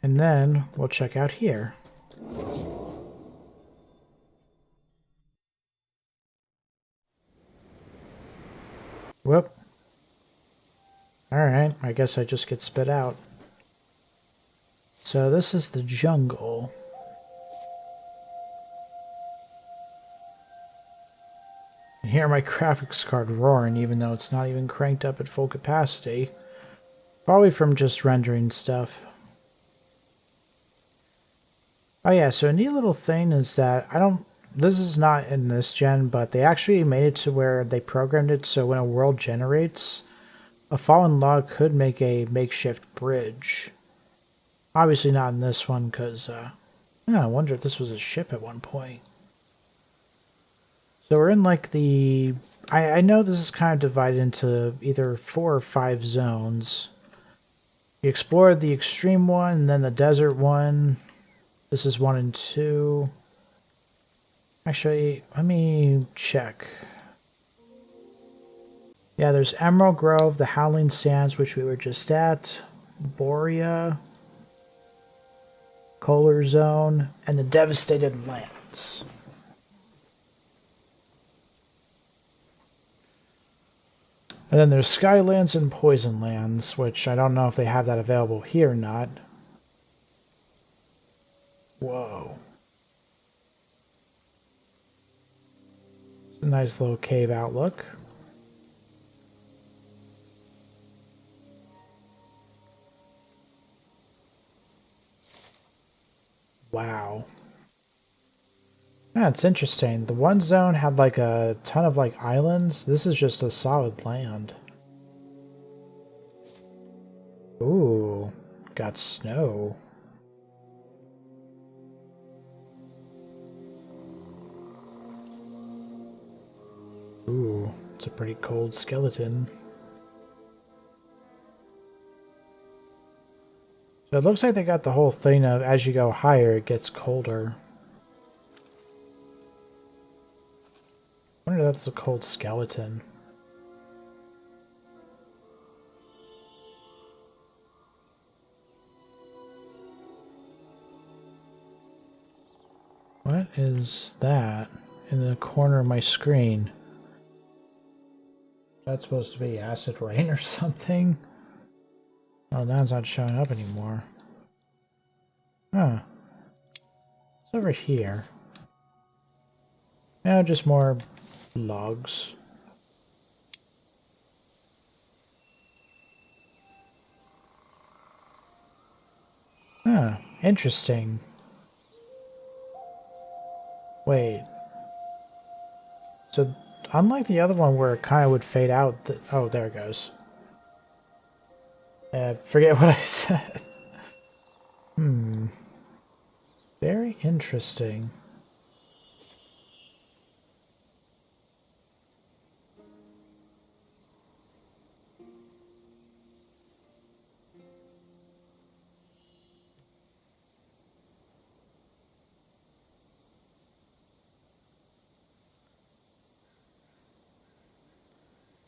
And then we'll check out here. Whoop. Alright, I guess I just get spit out. So this is the jungle. I hear my graphics card roaring even though it's not even cranked up at full capacity. Probably from just rendering stuff. Oh yeah, so a neat little thing is that this is not in this gen, but they actually made it to where they programmed it so when a world generates, a fallen log could make a makeshift bridge. Obviously not in this one, because, I wonder if this was a ship at one point. So we're in like the... I know this is kind of divided into either 4 or 5 zones. You explored the extreme one, and then the desert one. This is 1 and 2. Actually, let me check. Yeah, there's Emerald Grove, the Howling Sands, which we were just at, Borea, Kohler Zone, and the Devastated Lands. And then there's Skylands and Poison Lands, which I don't know if they have that available here or not. Whoa. It's a nice little cave outlook. Wow. Yeah, it's interesting. The one zone had like a ton of like islands. This is just a solid land. Ooh, got snow. Ooh, it's a pretty cold skeleton. So it looks like they got the whole thing of as you go higher, it gets colder. I wonder if that's a cold skeleton. What is that in the corner of my screen? That's supposed to be acid rain or something? Oh, now it's not showing up anymore. Huh. It's over here. Now just more logs. Huh, interesting. Wait. So, unlike the other one where it kind of would fade out... oh, there it goes. Forget what I said. Very interesting.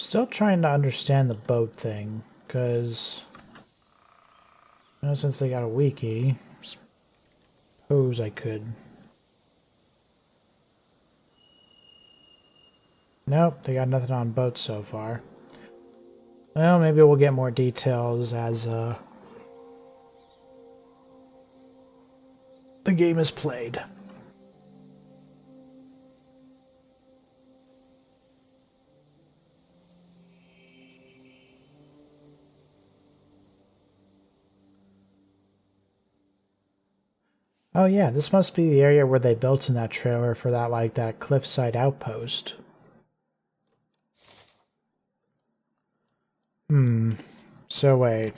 Still trying to understand the boat thing, because since they got a wiki, suppose I could. Nope, they got nothing on boats so far. Well, maybe we'll get more details as the game is played. Oh yeah, this must be the area where they built in that trailer for that, like, that cliffside outpost. So wait.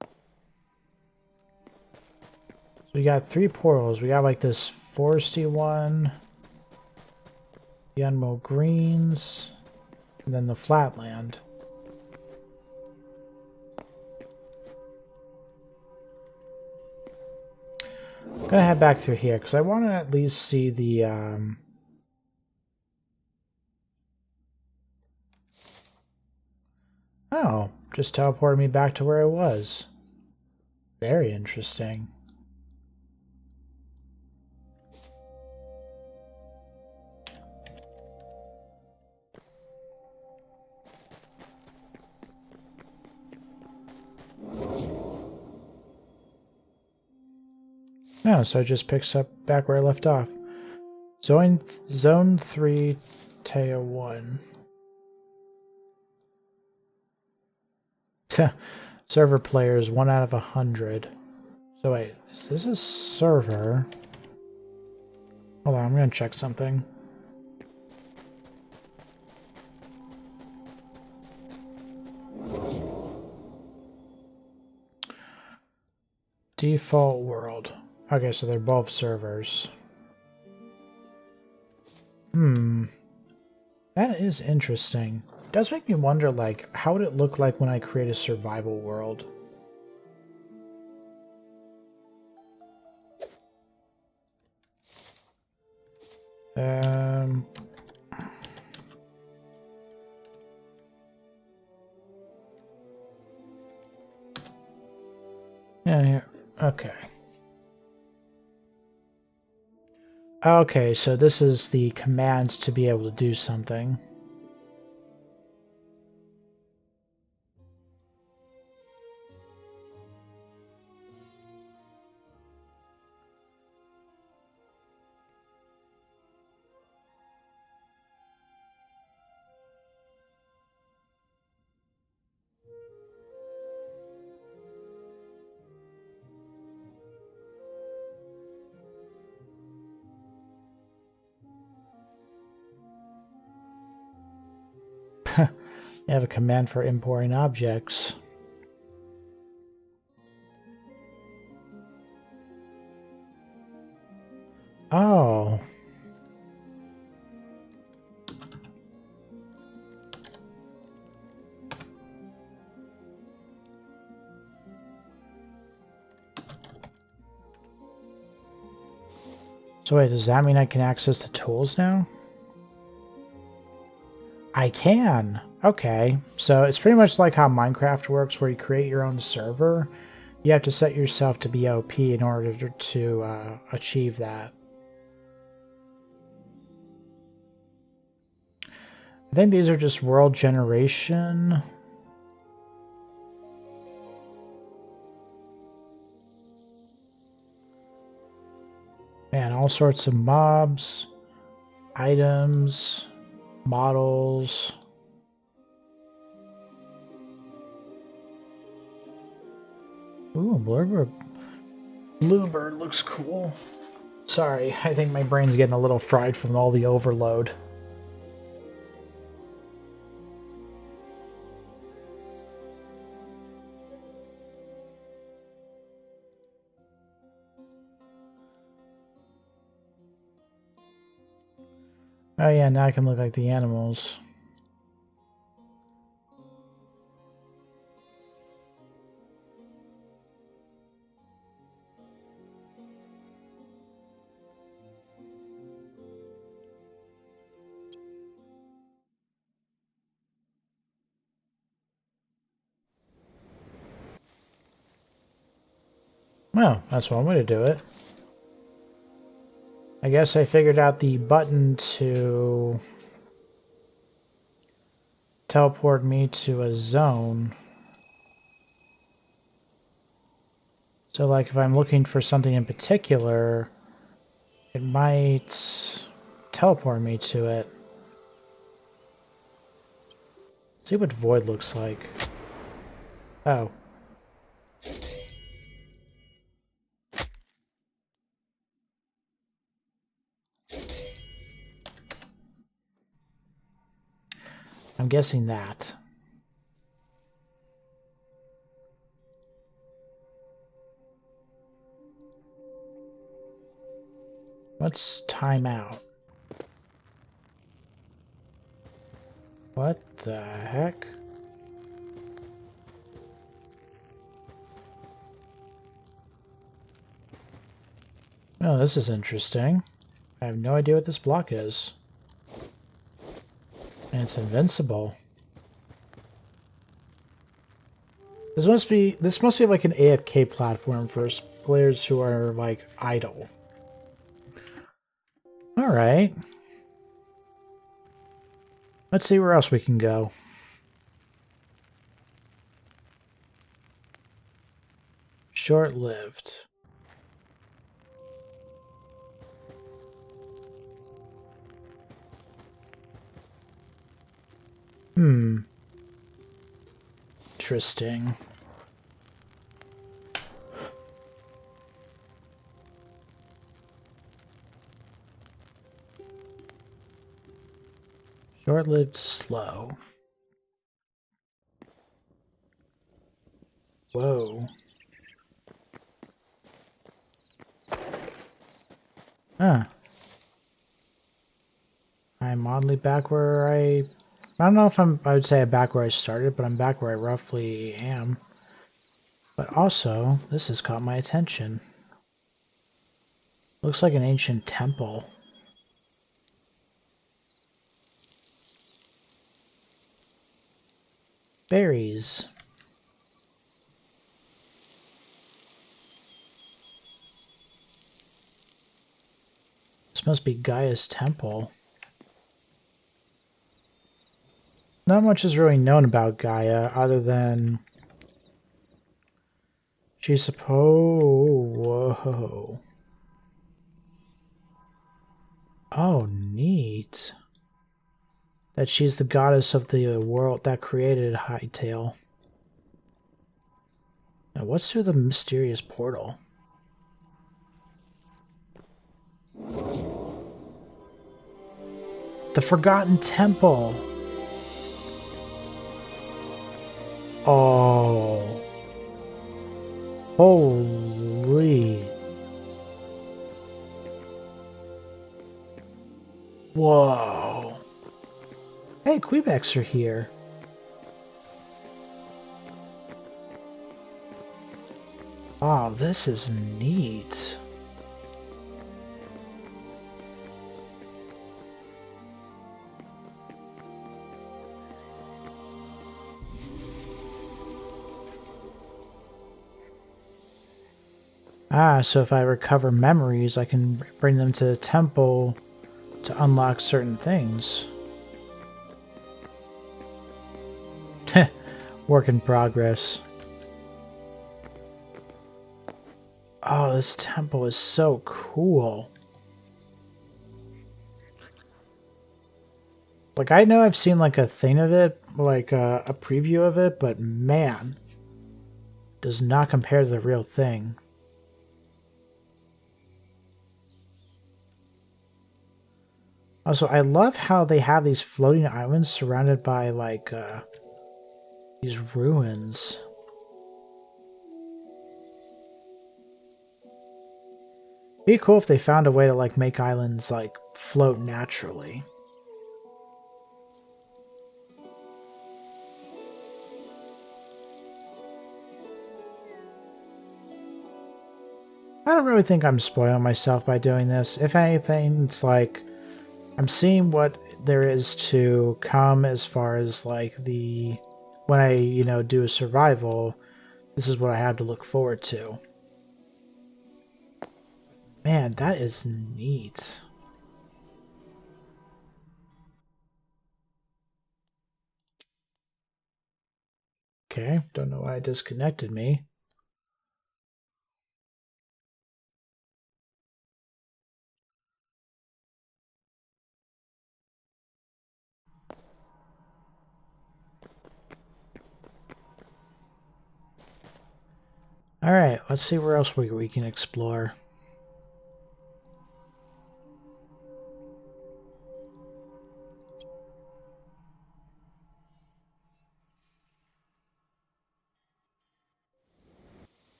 So we got 3 portals. We got like this foresty one, the unmowed greens, and then the flatland. I'm gonna head back through here because I want to at least see the oh, just teleported me back to where I was. Very interesting. No, so it just picks up back where I left off. Zone 3, Teo 1. Server players 1 out of 100. So wait, is this a server? Hold on, I'm gonna check something. Default world. Okay, so they're both servers. That is interesting. It does make me wonder, like, how would it look like when I create a survival world? Yeah, okay. Okay, so this is the commands to be able to do something. You have a command for importing objects. Oh. So wait, does that mean I can access the tools now? I can. Okay. So it's pretty much like how Minecraft works, where you create your own server. You have to set yourself to be OP in order to achieve that. I think these are just world generation. Man, all sorts of mobs, items, models. Ooh, Bluebird looks cool. Sorry, I think my brain's getting a little fried from all the overload. Oh yeah, now I can look like the animals. Well, that's one way to do it. I guess I figured out the button to teleport me to a zone. So like if I'm looking for something in particular, it might teleport me to it. Let's see what void looks like. Oh. I'm guessing that. What's timeout? What the heck? Oh, this is interesting. I have no idea what this block is. And it's invincible. This must be like an AFK platform for players who are like idle. All right. Let's see where else we can go. Short-lived. Interesting. Short-lived, slow. Whoa. Huh. I'm oddly back where I don't know if I would say I'm back where I started, but I'm back where I roughly am. But also, this has caught my attention. Looks like an ancient temple. Berries. This must be Gaia's temple. Not much is really known about Gaia other than she's supposed... Whoa. Oh, neat. That she's the goddess of the world that created Hytale. Now, what's through the mysterious portal? The Forgotten Temple. Oh. Holy. Whoa. Hey, Quebecs are here. Oh, this is neat. Ah, so if I recover memories, I can bring them to the temple to unlock certain things. Work in progress. Oh, this temple is so cool. Like, I know I've seen like a thing of it, like a preview of it, but man, does not compare to the real thing. Also, I love how they have these floating islands surrounded by like these ruins. It'd be cool if they found a way to like make islands like float naturally. I don't really think I'm spoiling myself by doing this. If anything, it's like I'm seeing what there is to come as far as like the when I, do a survival, this is what I have to look forward to. Man, that is neat. Okay, don't know why it disconnected me. Alright, let's see where else we can explore.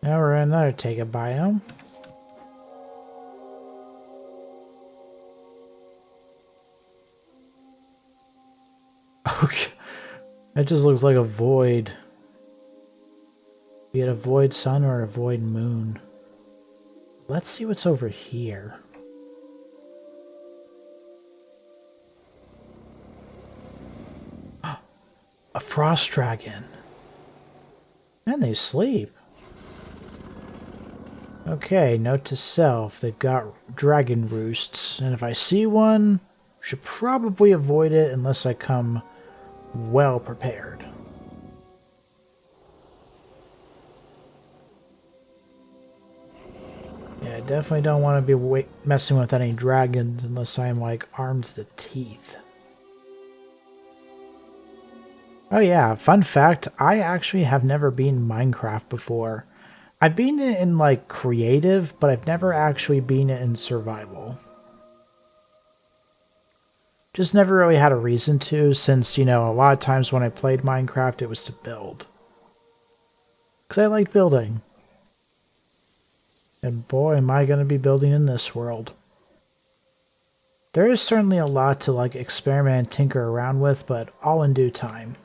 Now we're in another Taiga biome. Okay. That just looks like a void. Be it a void sun or a void moon. Let's see what's over here. A frost dragon. And they sleep. Okay, note to self. They've got dragon roosts. And if I see one, should probably avoid it unless I come well prepared. Yeah, I definitely don't want to be messing with any dragons unless I'm like armed to the teeth. Oh yeah, fun fact, I actually have never been Minecraft before. I've been in like creative, but I've never actually been in survival. Just never really had a reason to, since, you know, a lot of times when I played Minecraft, it was to build. Because I like building. And boy, am I going to be building in this world. There is certainly a lot to like experiment and tinker around with, but all in due time.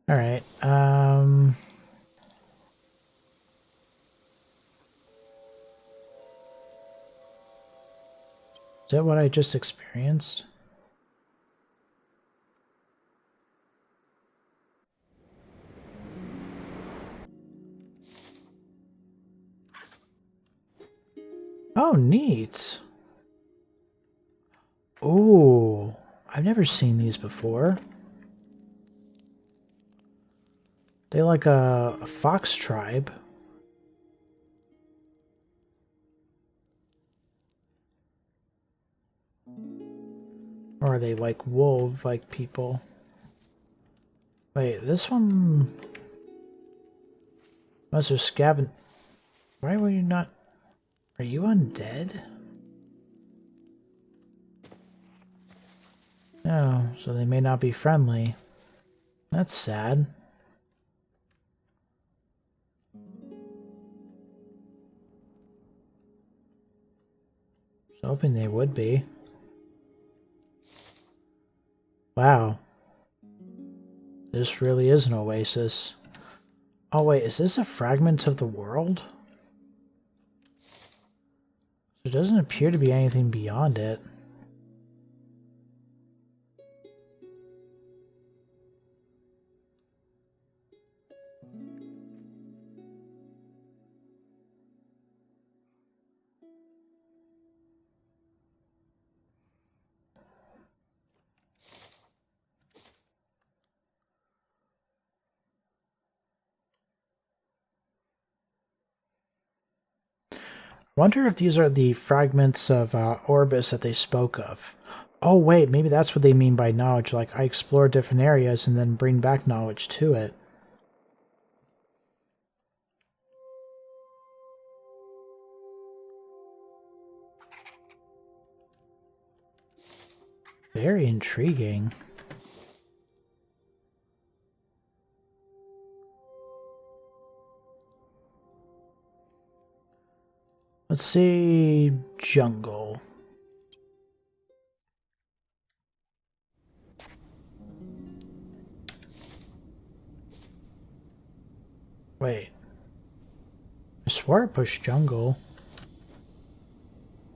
Alright, is that what I just experienced? Oh, neat. Ooh, I've never seen these before. They like a fox tribe. Or are they like wolf-like people? Wait, this one... Must have scavenged... Why were you not... Are you undead? No, so they may not be friendly. That's sad. I was hoping they would be. Wow. This really is an oasis. Oh wait, is this a fragment of the world? There doesn't appear to be anything beyond it. I wonder if these are the fragments of Orbis that they spoke of. Oh wait, maybe that's what they mean by knowledge, like I explore different areas and then bring back knowledge to it. Very intriguing. Let's see... jungle. Wait. I swore I pushed jungle.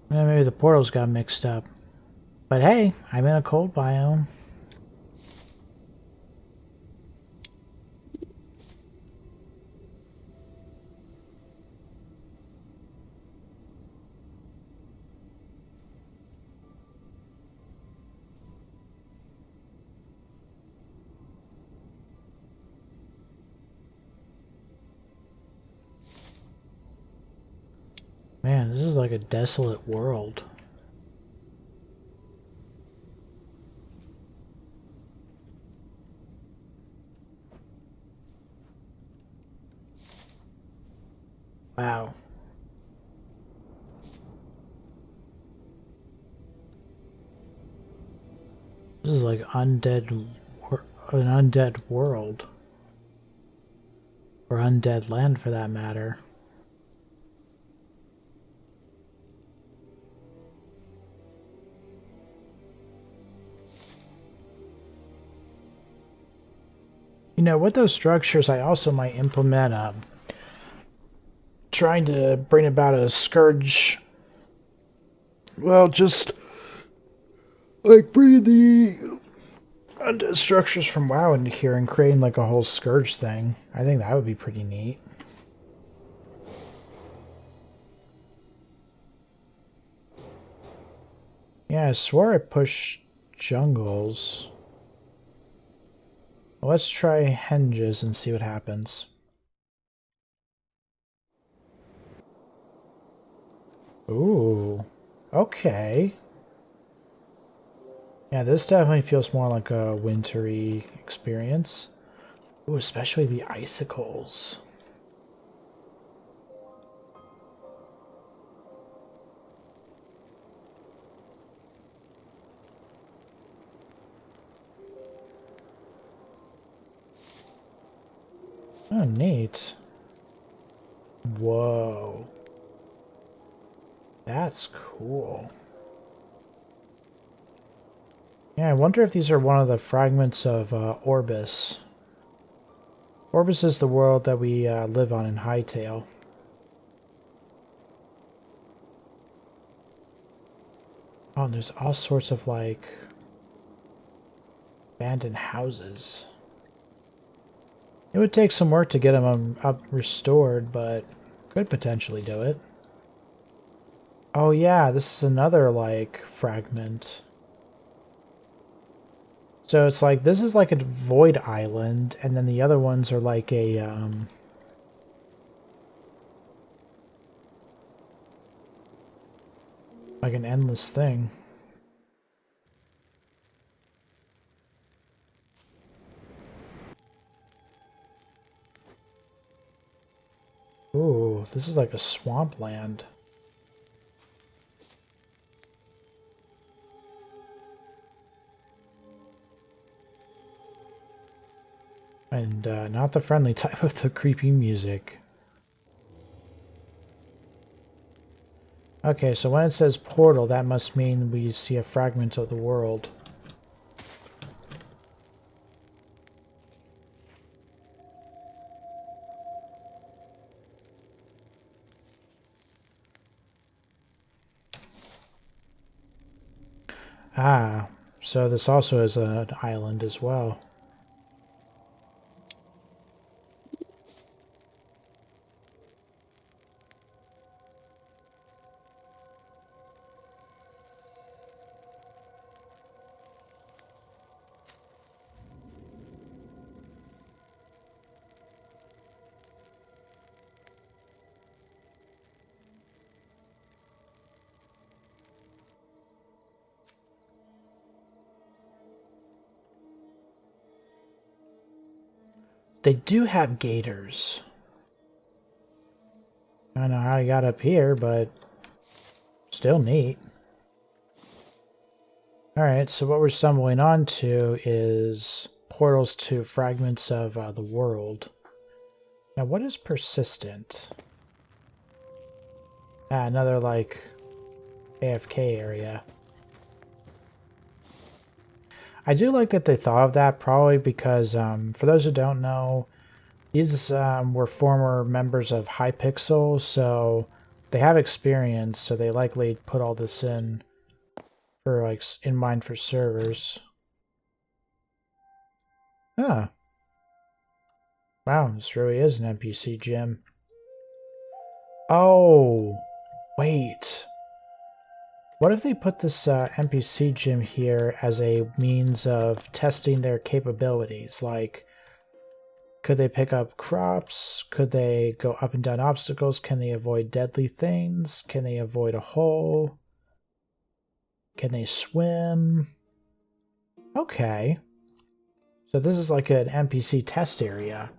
Maybe the portals got mixed up. But hey, I'm in a cold biome. Man, this is like a desolate world. Wow. This is like an undead world. Or undead land for that matter. You know, with those structures, I also might implement trying to bring about a scourge Well, just like bringing the undead structures from WoW into here and creating like a whole Scourge thing. I think that would be pretty neat. Yeah, I swore I pushed jungles. Well, let's try henges and see what happens. Ooh, okay. Yeah, this definitely feels more like a wintry experience. Ooh, especially the icicles. Oh, neat. Whoa. That's cool. Yeah, I wonder if these are one of the fragments of Orbis. Orbis is the world that we live on in Hytale. Oh, and there's all sorts of, like, abandoned houses. It would take some work to get them up restored, but could potentially do it. Oh yeah, this is another, like, fragment. So it's like, this is like a void island, and then the other ones are like a, like an endless thing. Ooh, this is like a swampland. And not the friendly type of the creepy music. Okay, so when it says portal, that must mean we see a fragment of the world. Ah, so this also is an island as well. They do have gators. I don't know how I got up here, but still neat. Alright, so what we're stumbling onto is portals to fragments of the world. Now, what is persistent? Ah, another, like, AFK area. I do like that they thought of that, probably because, for those who don't know, these were former members of Hypixel, so they have experience, so they likely put all this in for, like, in mind for servers. Ah. Wow, this really is an NPC gym. Oh, wait. What if they put this NPC gym here as a means of testing their capabilities? Like, could they pick up crops? Could they go up and down obstacles? Can they avoid deadly things? Can they avoid a hole? Can they swim? Okay. So this is like an NPC test area.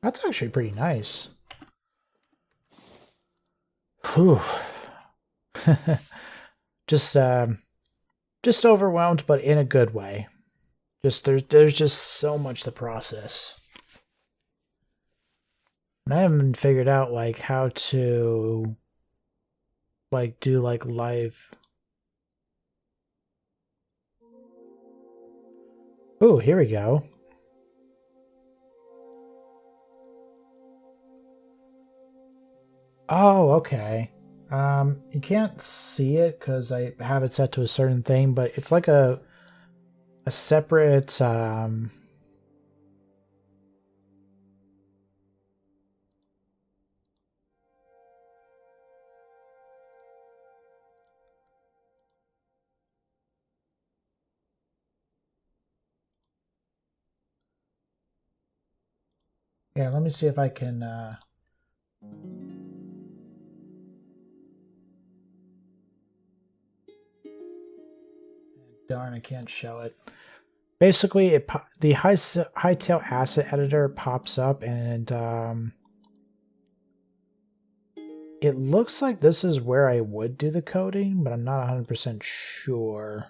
That's actually pretty nice. Whew. Just overwhelmed, but in a good way. Just there's just so much to process. And I haven't figured out like how to like do like live. Oh, here we go. Oh, okay. You can't see it because I have it set to a certain thing, but it's like a separate yeah, let me see if I can darn, I can't show it. Basically, the Hytale asset editor pops up, and it looks like this is where I would do the coding, but I'm not 100% sure.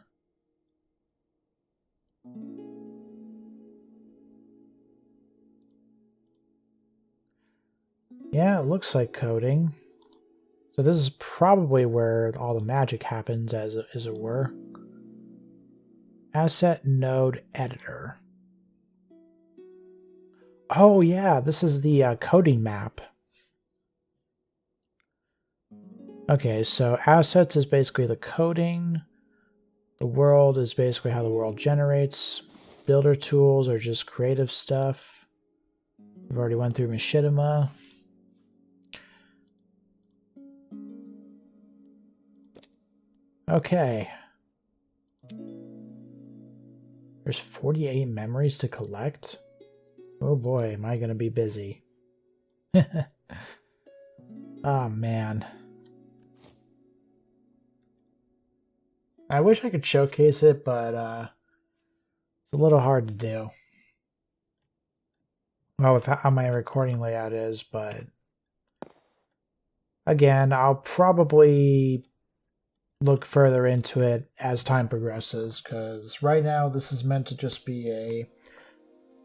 Yeah, it looks like coding. So this is probably where all the magic happens, as it were. Asset node editor. Oh yeah, this is the coding map. Okay, so assets is basically the coding. The world is basically how the world generates. Builder tools are just creative stuff. We've already went through machinima. Okay. There's 48 memories to collect. Oh boy, am I going to be busy. Oh man. I wish I could showcase it, but it's a little hard to do. Well, with how my recording layout is, but again, I'll probably look further into it as time progresses, because right now this is meant to just be a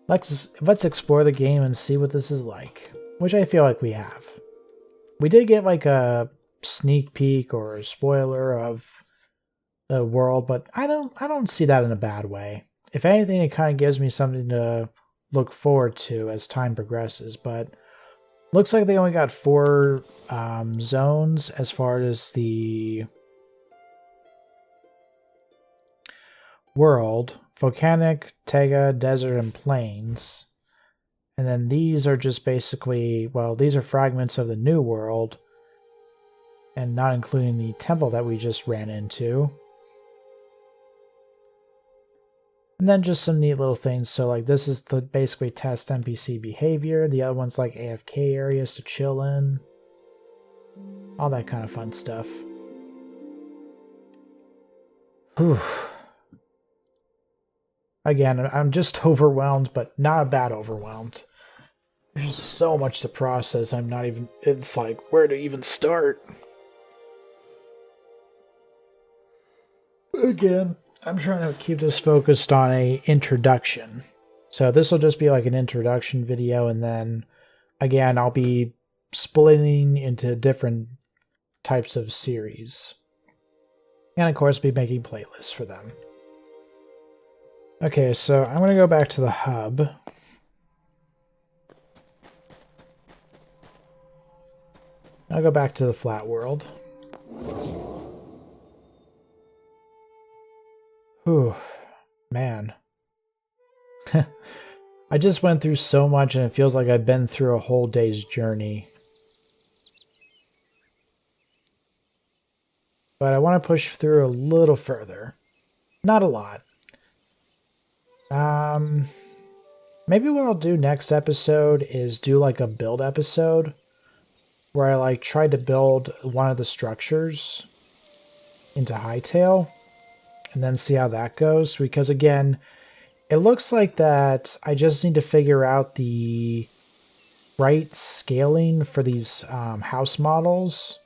let's explore the game and see what this is like, which I feel like we have. We did get like a sneak peek or a spoiler of the world, but I don't see that in a bad way. If anything, it kind of gives me something to look forward to as time progresses. But looks like they only got 4 zones as far as the world: volcanic, taiga, desert, and plains. And then these are just basically, well, these are fragments of the new world, and not including the temple that we just ran into. And then just some neat little things. So like this is to basically test NPC behavior. The other one's like AFK areas to chill in. All that kind of fun stuff. Whew. Again, I'm just overwhelmed, but not a bad overwhelmed. There's just so much to process. I'm not even, it's like, where to even start? Again, I'm trying to keep this focused on a introduction. So this will just be like an introduction video, and then again, I'll be splitting into different types of series. And of course, be making playlists for them. Okay, so I'm going to go back to the hub. I'll go back to the flat world. Whew, man. I just went through so much and it feels like I've been through a whole day's journey. But I want to push through a little further. Not a lot. Maybe what I'll do next episode is do like a build episode where I like try to build one of the structures into Hytale and then see how that goes. Because again, it looks like that I just need to figure out the right scaling for these house models.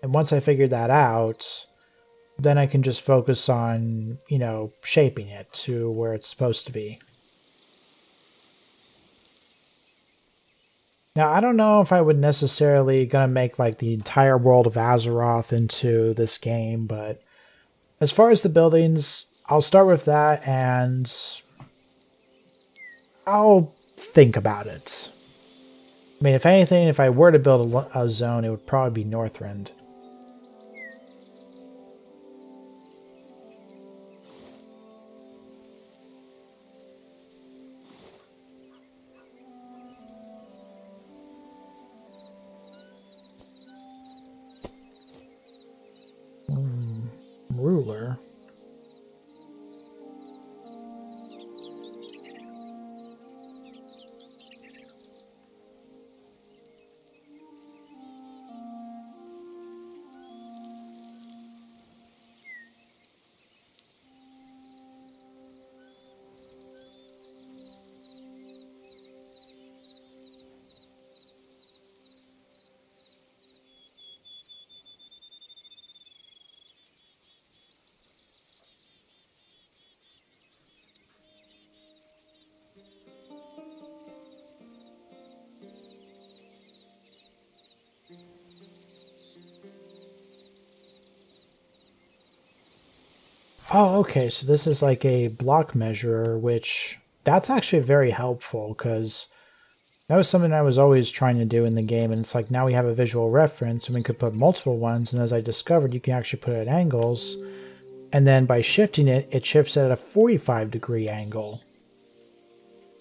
And once I figure that out, then I can just focus on, you know, shaping it to where it's supposed to be. Now, I don't know if I would necessarily gonna make like the entire world of Azeroth into this game, but as far as the buildings, I'll start with that and I'll think about it. I mean, if anything, if I were to build a zone, it would probably be Northrend. Oh, okay. So this is like a block measurer, which that's actually very helpful because that was something I was always trying to do in the game. And it's like now we have a visual reference and we could put multiple ones. And as I discovered, you can actually put it at angles. And then by shifting it, it shifts at a 45-degree angle,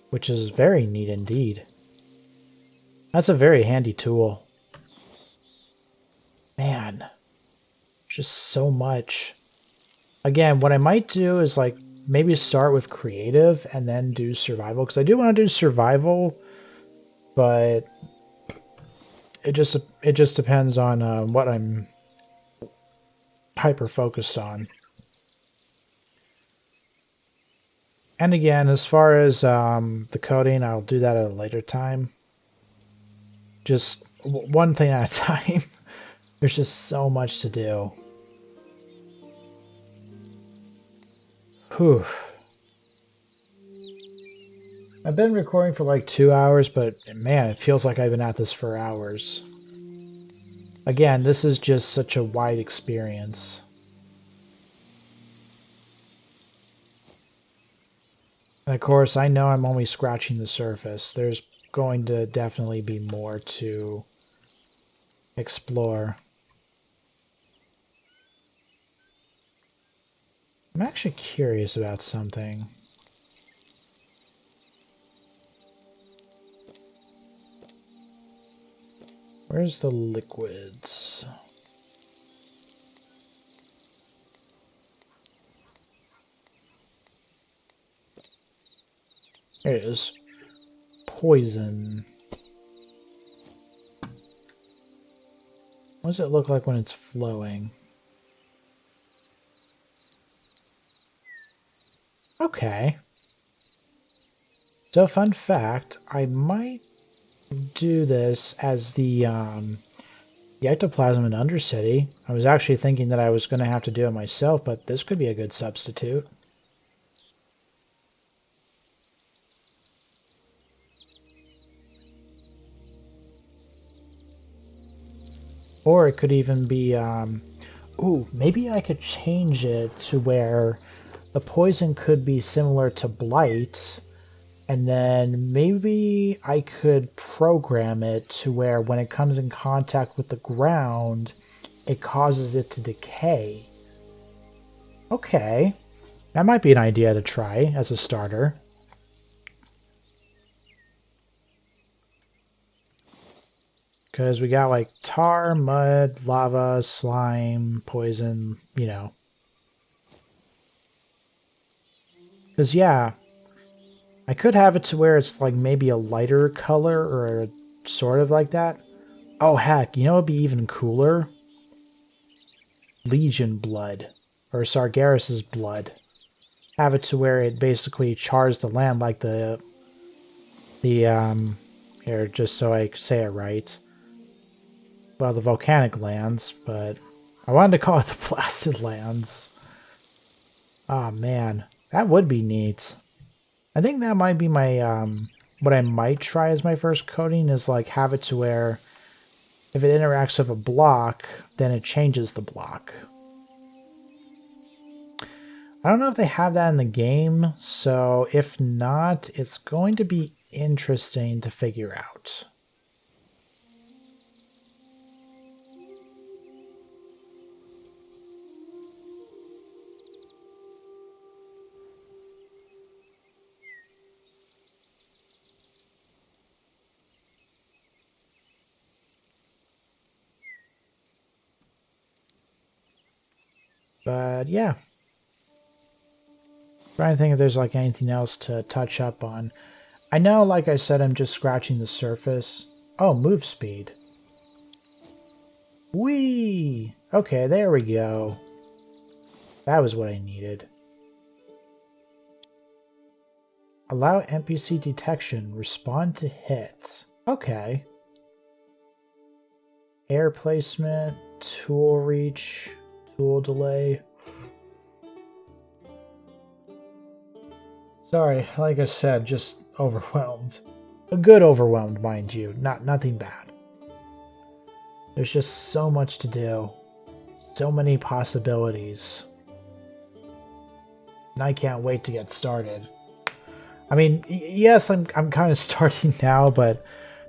which is very neat indeed. That's a very handy tool. Man, just so much. Again, what I might do is like maybe start with creative and then do survival, because I do want to do survival, but it just depends on what I'm hyper focused on. And again, as far as the coding, I'll do that at a later time. Just one thing at a time. There's just so much to do. Whew. I've been recording for like 2 hours, but man, it feels like I've been at this for hours. Again, this is just such a wide experience. And of course, I know I'm only scratching the surface. There's going to definitely be more to explore. I'm actually curious about something. Where's the liquids? There it is. Poison. What does it look like when it's flowing? Okay. So, fun fact, I might do this as the ectoplasm in Undercity. I was actually thinking that I was going to have to do it myself, but this could be a good substitute. Or it could even be, ooh, maybe I could change it to where the poison could be similar to Blight, and then maybe I could program it to where when it comes in contact with the ground, it causes it to decay. Okay, that might be an idea to try as a starter. Because we got like tar, mud, lava, slime, poison, you know. Because, yeah, I could have it to where it's like maybe a lighter color or sort of like that. Oh, heck, you know what would be even cooler? Legion blood. Or Sargeras's blood. Have it to where it basically chars the land like the here, just so I say it right. Well, the volcanic lands, but I wanted to call it the blasted lands. Oh man, that would be neat. I think that might be my what I might try as my first coding is like have it to where if it interacts with a block, then it changes the block. I don't know if they have that in the game, so if not, it's going to be interesting to figure out. But yeah. Trying to think if there's like anything else to touch up on. I know, like I said, I'm just scratching the surface. Oh, move speed. Whee! Okay, there we go. That was what I needed. Allow NPC detection. Respond to hit. Okay. Air placement. Tool reach. Tool delay. Sorry, like I said, just overwhelmed. A good overwhelmed, mind you. Nothing bad. There's just so much to do. So many possibilities. And I can't wait to get started. I mean, yes, I'm kind of starting now, but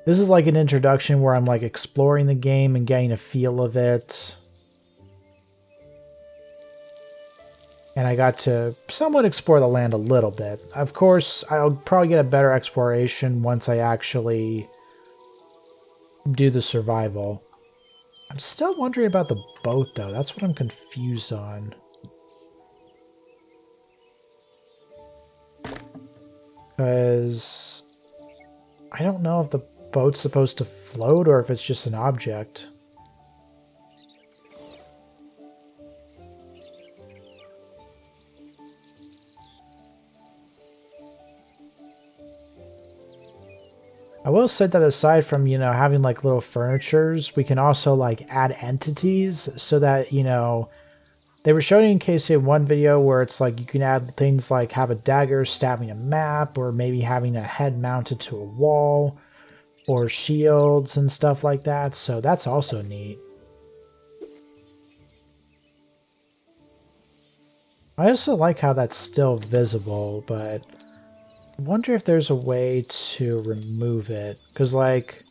this is like an introduction where I'm like exploring the game and getting a feel of it. And I got to somewhat explore the land a little bit. Of course, I'll probably get a better exploration once I actually do the survival. I'm still wondering about the boat, though. That's what I'm confused on. Because I don't know if the boat's supposed to float or if it's just an object. I will say that aside from, you know, having like little furnitures, we can also like add entities so that, you know, they were showing in Casey in one video where it's like you can add things like have a dagger stabbing a map, or maybe having a head mounted to a wall, or shields and stuff like that. So that's also neat. I also like how that's still visible, but I wonder if there's a way to remove it. Because, like,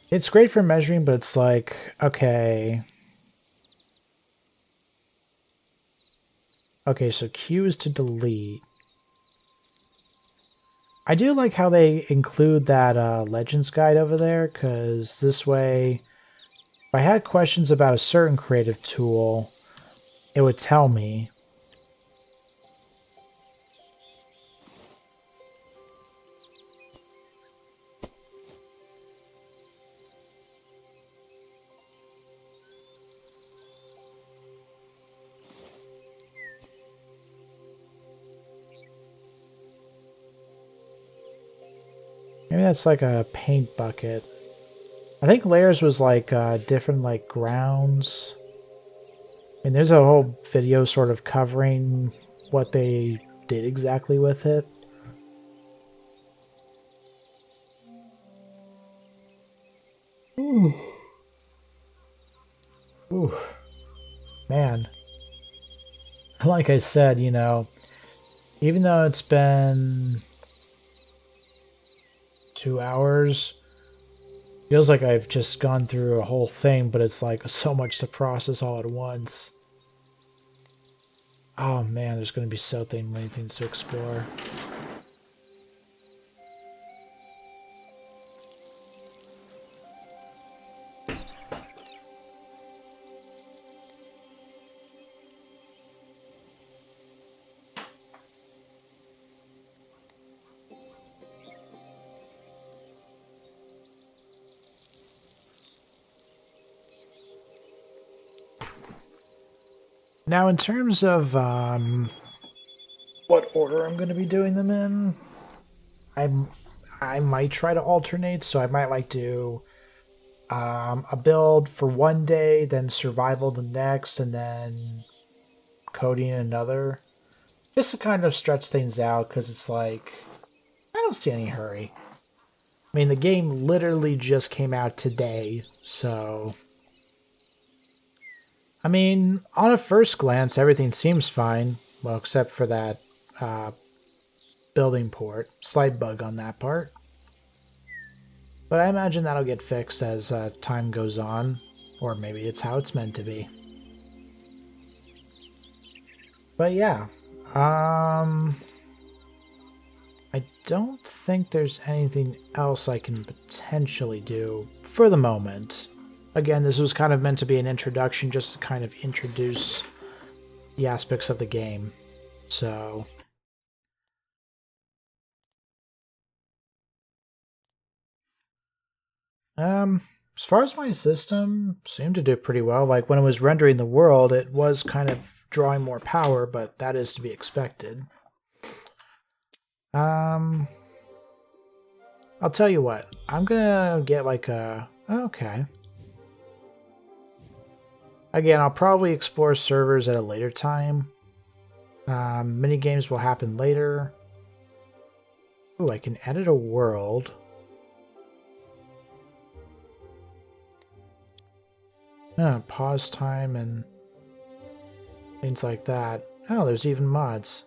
it's great for measuring, but it's like, okay. Okay, so Q is to delete. I do like how they include that Legends guide over there, because this way, if I had questions about a certain creative tool, it would tell me. Maybe that's like a paint bucket. I think layers was like different like grounds. I mean, there's a whole video sort of covering what they did exactly with it. Ooh. Ooh. Man. Like I said, you know, even though it's been 2 hours, feels like I've just gone through a whole thing, but it's like so much to process all at once. Oh man, there's going to be so many things to explore. Now, in terms of what order I'm going to be doing them in, I might try to alternate. So I might like do a build for one day, then survival the next, and then coding another. Just to kind of stretch things out, because it's like, I don't see any hurry. I mean, the game literally just came out today, so... I mean, on a first glance, everything seems fine. Well, except for that building port. Slight bug on that part. But I imagine that'll get fixed as time goes on. Or maybe it's how it's meant to be. But yeah. I don't think there's anything else I can potentially do for the moment. Again, this was kind of meant to be an introduction, just to kind of introduce the aspects of the game. So... as far as my system, seemed to do pretty well. Like, when it was rendering the world, it was kind of drawing more power, but that is to be expected. I'll tell you what. I'm gonna get like a... Okay. Again, I'll probably explore servers at a later time. Mini games will happen later. Ooh, I can edit a world. Pause time and things like that. Oh, there's even mods.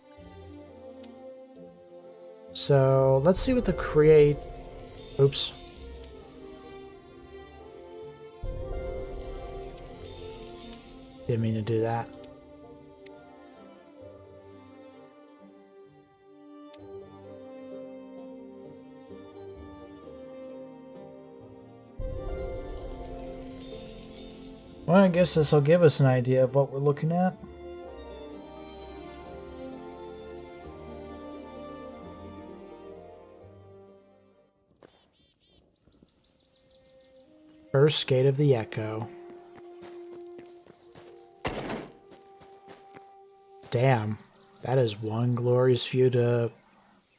So let's see what the create... Oops. Didn't mean to do that. Well, I guess this will give us an idea of what we're looking at. First Gate of the Echo. Damn, that is one glorious view to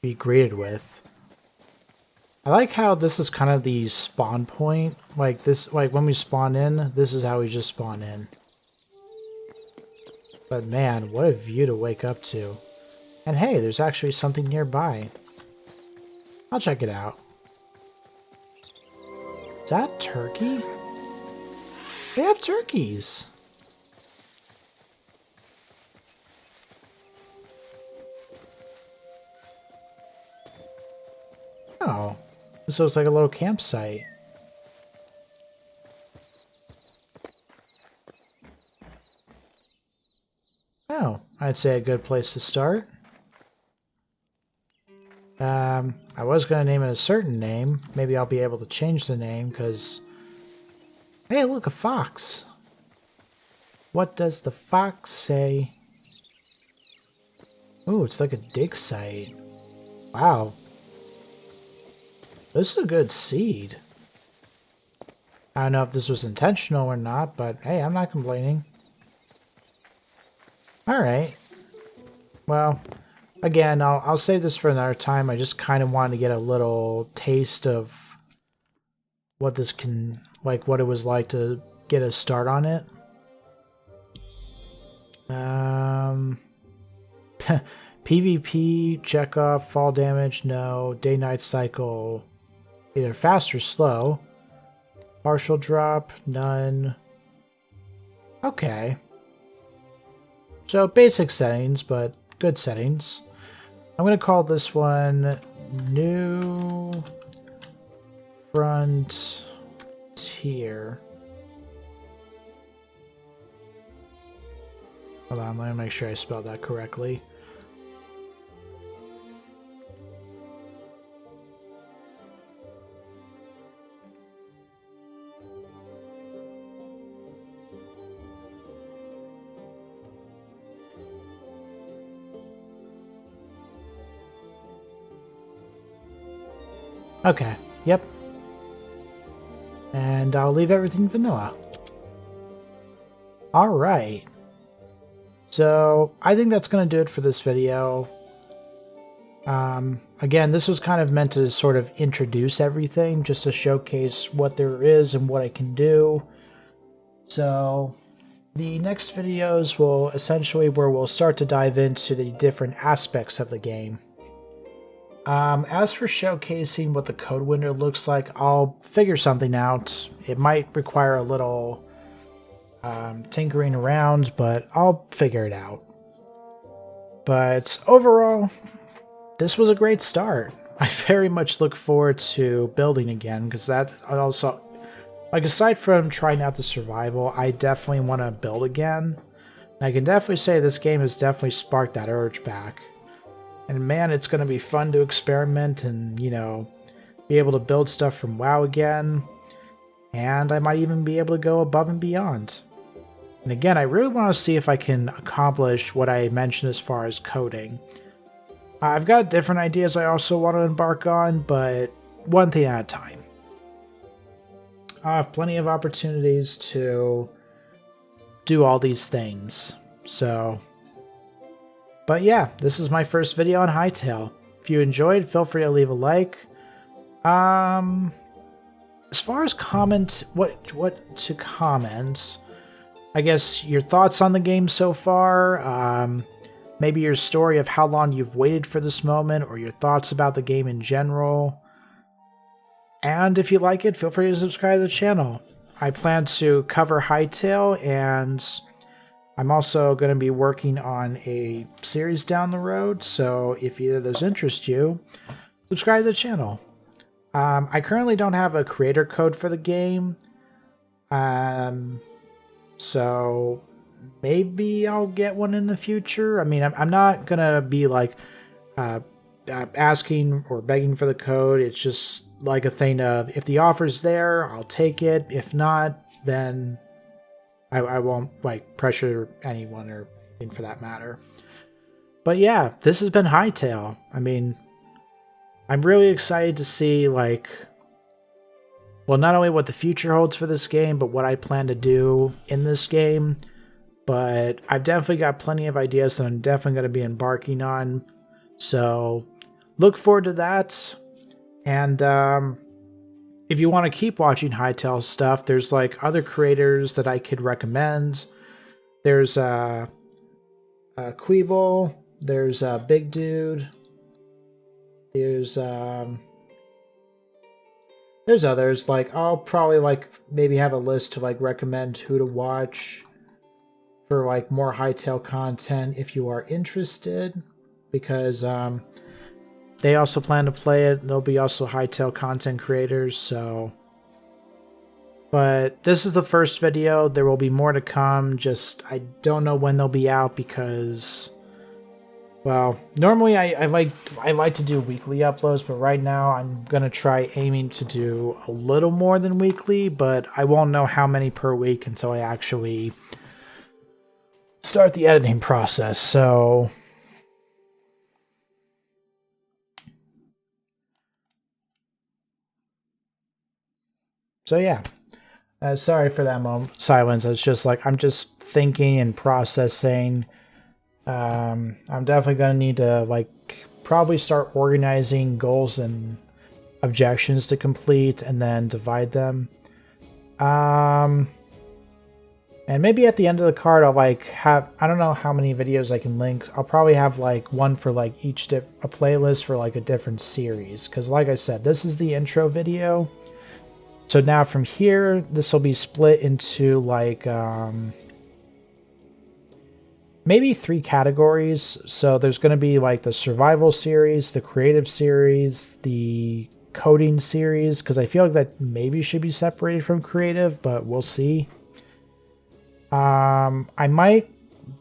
be greeted with. I like how this is kind of the spawn point. Like this, like when we spawn in, this is how we just spawn in. But man, what a view to wake up to. And hey, there's actually something nearby. I'll check it out. Is that turkey? They have turkeys. Oh, this looks like a little campsite. Oh, I'd say a good place to start. I was going to name it a certain name. Maybe I'll be able to change the name because... Hey, look, a fox. What does the fox say? Oh, it's like a dig site. Wow. This is a good seed. I don't know if this was intentional or not, but hey, I'm not complaining. Alright. Well... Again, I'll save this for another time. I just kind of wanted to get a little taste of what this can, like what it was like to get a start on it. PvP, check off, fall damage, no. Day-night cycle, either fast or slow. Partial drop, none. Okay. So basic settings, but good settings. I'm going to call this one New Frontier. Hold on, let me make sure I spelled that correctly. Okay, yep. And I'll leave everything vanilla. Alright. So, I think that's going to do it for this video. Again, this was kind of meant to sort of introduce everything, just to showcase what there is and what I can do. So, the next videos will essentially where we'll start to dive into the different aspects of the game. As for showcasing what the code window looks like, I'll figure something out. It might require a little tinkering around, but I'll figure it out. But overall, this was a great start. I very much look forward to building again, because that also, like aside from trying out the survival, I definitely want to build again. And I can definitely say this game has definitely sparked that urge back. And man, it's going to be fun to experiment and, you know, be able to build stuff from WoW again. And I might even be able to go above and beyond. And again, I really want to see if I can accomplish what I mentioned as far as coding. I've got different ideas I also want to embark on, but one thing at a time. I have plenty of opportunities to do all these things. So... But yeah, this is my first video on Hytale. If you enjoyed, feel free to leave a like. As far as what to comment, I guess your thoughts on the game so far, maybe your story of how long you've waited for this moment, or your thoughts about the game in general. And if you like it, feel free to subscribe to the channel. I plan to cover Hytale and I'm also going to be working on a series down the road, so if either of those interest you, subscribe to the channel. I currently don't have a creator code for the game, so maybe I'll get one in the future. I mean, I'm not going to be like asking or begging for the code. It's just like a thing of, if the offer's there, I'll take it. If not, then I won't like pressure anyone or anything for that matter. But yeah, this has been Hytale. I mean, I'm really excited to see, like, well, not only what the future holds for this game, but what I plan to do in this game. But I've definitely got plenty of ideas that I'm definitely going to be embarking on. So look forward to that. And if you want to keep watching Hytale stuff, there's like other creators that I could recommend. There's Queeble, there's Big Dude, there's others. Like, I'll probably like maybe have a list to like recommend who to watch for like more Hytale content if you are interested, because they also plan to play it. There'll be also Hytale content creators, so. But this is the first video. There will be more to come. Just, I don't know when they'll be out because, well, normally I like to do weekly uploads, but right now I'm gonna try aiming to do a little more than weekly, but I won't know how many per week until I actually start the editing process. So yeah, sorry for that moment silence. It's just like I'm just thinking and processing. I'm definitely gonna need to like probably start organizing goals and objections to complete, and then divide them. And maybe at the end of the card, I'll like have, I don't know how many videos I can link. I'll probably have like one for like each a playlist for like a different series. Because like I said, this is the intro video. So now from here, this will be split into like maybe 3 categories. So there's going to be like the survival series, the creative series, the coding series, because I feel like that maybe should be separated from creative, but we'll see. I might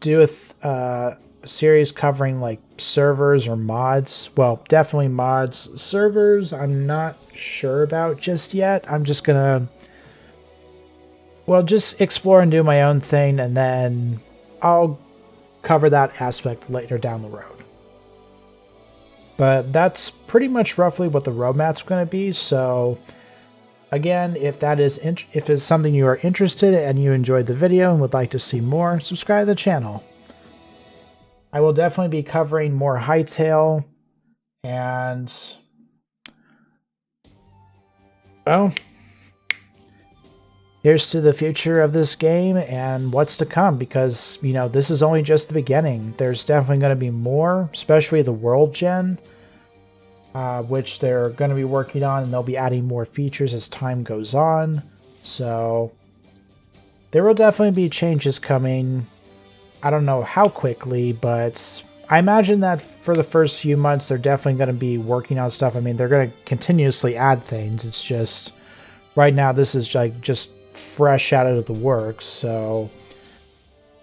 do a series covering like servers or mods. Well, definitely mods. Servers, I'm not sure about just yet. I'm just gonna, well, just explore and do my own thing, and then I'll cover that aspect later down the road. But that's pretty much roughly what the roadmap's going to be. So again, if it's something you are interested in and you enjoyed the video and would like to see more, subscribe to the channel. I will definitely be covering more Hytale, and well, here's to the future of this game and what's to come, because, you know, this is only just the beginning. There's definitely going to be more, especially the world gen, which they're going to be working on, and they'll be adding more features as time goes on. So there will definitely be changes coming. I don't know how quickly, but I imagine that for the first few months, they're definitely going to be working on stuff. I mean, they're going to continuously add things. It's just, right now, this is like just fresh out of the works. So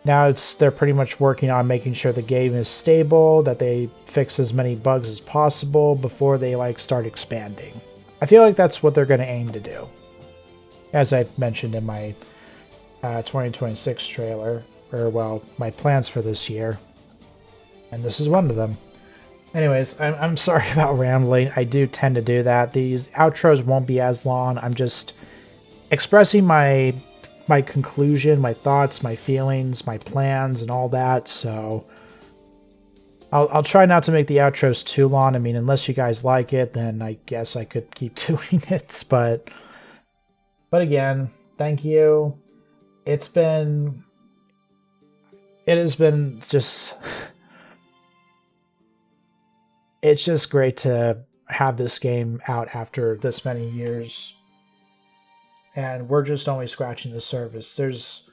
now they're pretty much working on making sure the game is stable, that they fix as many bugs as possible before they like start expanding. I feel like that's what they're going to aim to do, as I mentioned in my 2026 trailer. Or, well, my plans for this year. And this is one of them. Anyways, I'm sorry about rambling. I do tend to do that. These outros won't be as long. I'm just expressing my conclusion, my thoughts, my feelings, my plans, and all that. So I'll try not to make the outros too long. I mean, unless you guys like it, then I guess I could keep doing it. But again, thank you. It has been just, it's just great to have this game out after this many years. And we're just only scratching the surface. There's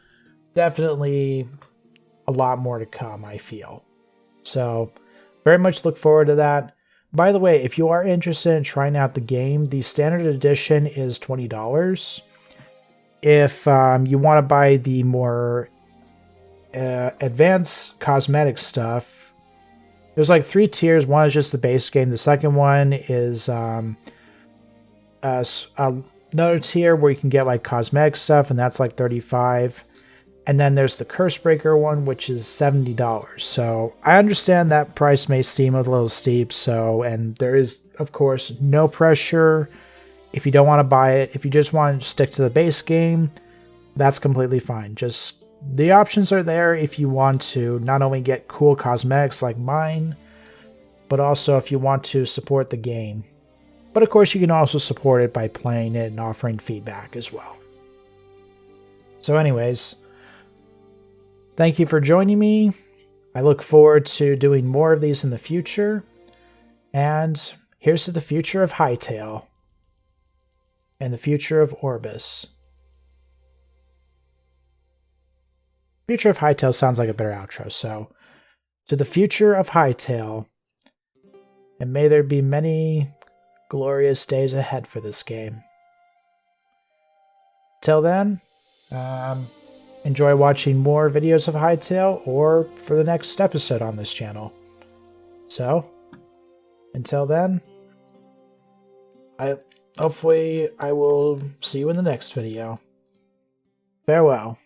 definitely a lot more to come, I feel. So very much look forward to that. By the way, if you are interested in trying out the game, the standard edition is $20. If you want to buy the more advanced cosmetic stuff, there's like 3 tiers. One is just the base game. The second one is another tier where you can get like cosmetic stuff, and that's like $35. And then there's the Curse Breaker one, which is $70. So I understand that price may seem a little steep. And there is, of course, no pressure if you don't want to buy it. If you just want to stick to the base game, that's completely fine. Just the options are there if you want to not only get cool cosmetics like mine, but also if you want to support the game. But of course, you can also support it by playing it and offering feedback as well. So anyways, thank you for joining me. I look forward to doing more of these in the future. And here's to the future of Hytale and the future of Orbis. Future of Hytale sounds like a better outro. So, to the future of Hytale, and may there be many glorious days ahead for this game. Till then, enjoy watching more videos of Hytale or for the next episode on this channel. So, until then, hopefully I will see you in the next video. Farewell.